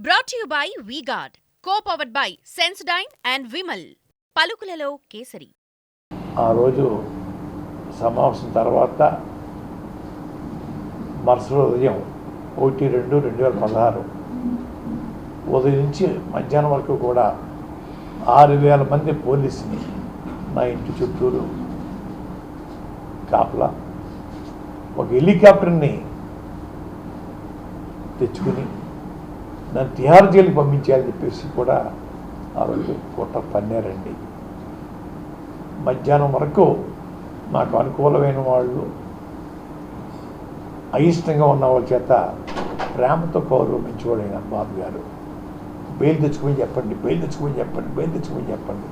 Brought to you by V-Guard, co-powered by Sensodyne and Vimal. పలుకులలో kesari. ఆ రోజు సమావేశం తర్వాత మరుసటి ఉదయం 1-2-2016 ఉదయం నుంచి మధ్యాహ్నం వరకు కూడా 6,000 మంది పోలీసుని నా ఇంటి చుట్టూరు కాపలా, ఒక హెలికాప్టర్ని తెచ్చుకుని నన్ను తిహార్ జైలుకి పంపించాలని చెప్పేసి కూడా ఆ రోజు కుట్ర పన్నారండి. మధ్యాహ్నం వరకు నాకు అనుకూలమైన వాళ్ళు, అయిష్టంగా ఉన్న వాళ్ళ చేత ప్రేమతో గౌరవించుకోలేన బాబు గారు బెయిల్ తెచ్చుకోమని చెప్పండి, బెయిల్ తెచ్చుకోమని చెప్పండి, బెయిల్ తెచ్చుకోమని చెప్పండి,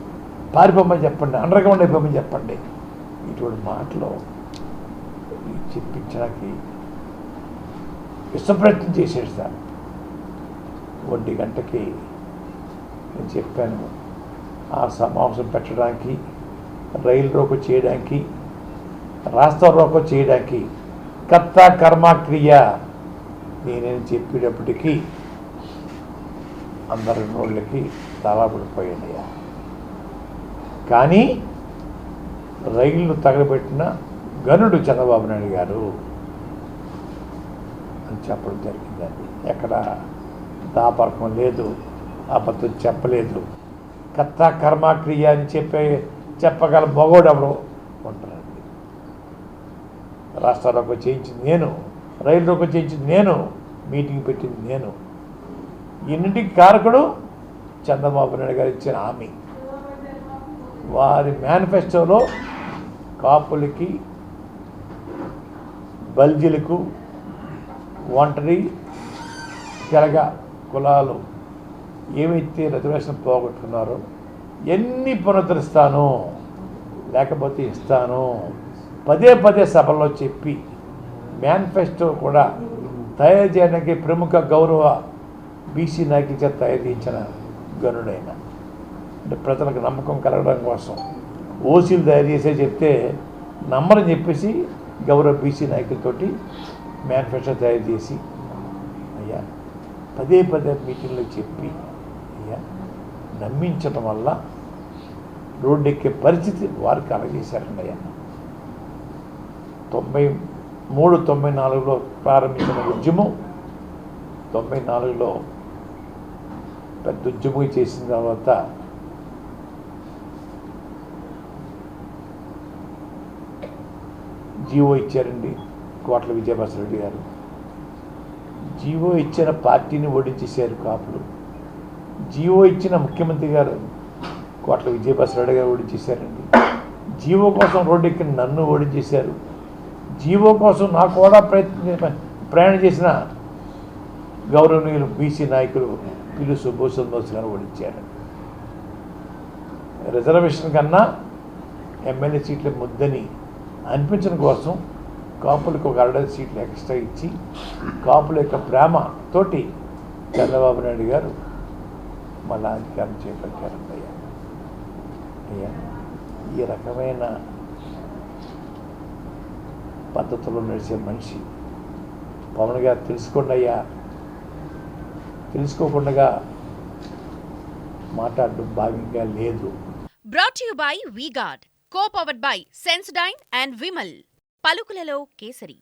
పారిపోమని చెప్పండి, అండర్గ్రౌండ్ అయిపోమని చెప్పండి, ఇటువంటి మాటలు చెప్పించడానికి విశ్వప్రయత్నం చేసేది సార్. 1 గంటకి నేను చెప్పాను, ఆ సమావేశం పెట్టడానికి, రైలు రోకో చేయడానికి, రాస్తా రోకో చేయడానికి కర్త కర్మక్రియ నేనేం చెప్పేటప్పటికీ అందరి నోళ్ళకి తలాపడిపోయాడు. కానీ రైలు తగలబెట్టిన గనుడు చంద్రబాబు నాయుడు గారు అని చెప్పడం జరిగిందండి. ఎక్కడ దాపరకం లేదు, అబద్ధం చెప్పలేదు. కర్త కర్మక్రియ అని చెప్పగల మగోడు ఎవరు ఉంటారండి. రాష్ట్రాలకు చేయించింది నేను, రైల్లోకి చేయించింది నేను, మీటింగ్ పెట్టింది నేను. ఇన్నింటికి కారకుడు చంద్రబాబు నాయుడు గారు ఇచ్చిన హామీ. వారి మేనిఫెస్టోలో కాపులకి, బల్జీలకు, ఒంటరి తెలగ కులాలు ఏమైతే రిజర్వేషన్ పోగొట్టుకున్నారో ఎన్ని పునరుద్ధరిస్తాను, లేకపోతే ఇస్తాను పదే సభల్లో చెప్పి మేనిఫెస్టో కూడా తయారు చేయడానికి ప్రముఖ గౌరవ బీసీ నాయకుల చేత తయారు చేయించిన గనుడైన, అంటే ప్రజలకు నమ్మకం కలగడం కోసం ఓసీలు తయారు చేసే చెప్తే నమ్మరని చెప్పేసి గౌరవ బీసీ నాయకులతోటి మేనిఫెస్టో తయారు చేసి అయ్యా పదే మీటింగ్లో చెప్పి అయ్యా నమ్మించడం వల్ల రోడ్డెక్కే పరిస్థితి వారు కలగజేశారండి. అయ్యా 93-94లో ప్రారంభించిన ఉద్యమం 94లో పెద్ద ఉద్యమం చేసిన తర్వాత జీవో ఇచ్చారండి కోట్ల విజయభాస్కర్ గారు. జీవో ఇచ్చిన పార్టీని ఓడించేశారు కాపులు. జీవో ఇచ్చిన ముఖ్యమంత్రి గారు కోట్ల విజయభాస్కర్ గారు ఓడించేశారండి. జీవో కోసం రోడ్డు ఎక్కిన నన్ను ఓడించేశారు. జీవో కోసం నాకు కూడా ప్రయాణం చేసిన గౌరవనీయులు బీసీ నాయకులు పిల్లి సుభాష్ గారు ఓడించారు. రిజర్వేషన్ కన్నా ఎమ్మెల్యే సీట్ల ముద్దని అనిపించడం కోసం కాపులకు ఒక 6 సీట్లు ఎక్స్ట్రా ఇచ్చి కాపుల యొక్క ప్రేమతోటి చంద్రబాబు నాయుడు గారు మళ్ళా అధికారం చేపట్టారండి. అయ్యా ఈ రకమైన పద్ధతిలో నడిచే మనిషి పవన్ గారు తెలుసుకోండి అయ్యా. తెలుసుకోకుండా మాట్లాడడం భావ్యంగా లేదు. Brought to you by V-Guard, co-powered by Sensodyne and Vimal. పలుకులలో kesari.